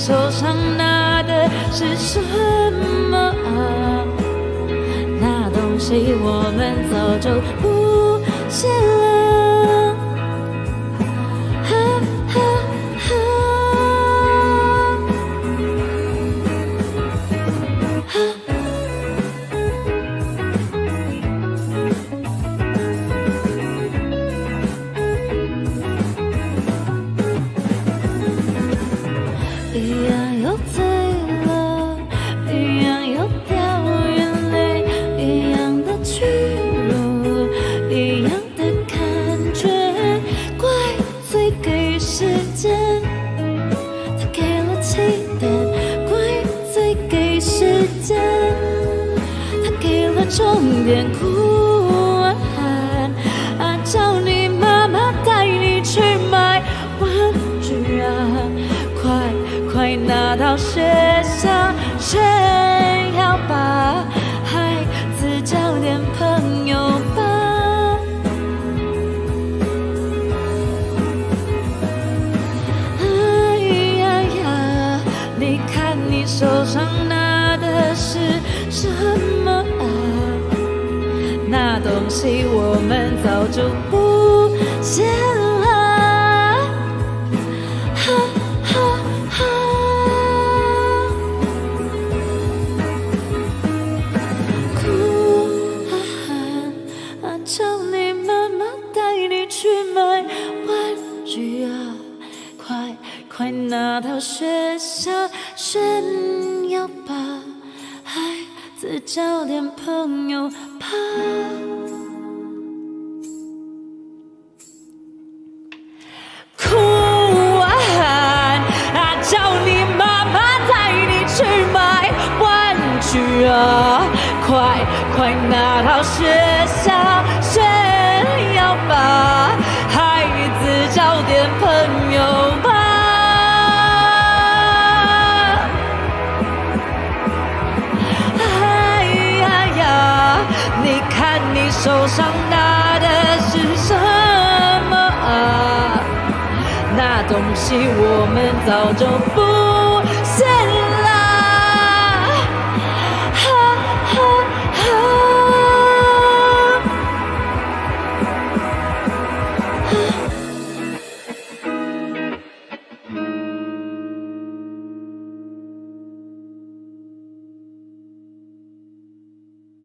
手上拿的是什么啊？那东西我们早就不见了。哈哈哈。一样又醉了，一样又掉眼泪，一样的屈辱，一样的感觉，怪罪给时间，他给了起点，怪罪给时间，他给了终点。哭啊，叫你妈妈带你去买玩具啊，快拿到学校，炫耀吧，孩子交点朋友吧。哎呀呀，你看你手上拿的是什么啊？那东西我们早就不见了。叫你妈妈带你去买玩具啊，快拿到学校炫耀吧，孩子交点朋友吧。哭啊，叫你妈妈带你去买玩具啊，快拿到学校炫耀吧，孩子交点朋友吧。哎呀呀，你看你手上拿的是什么啊？那东西我们早就不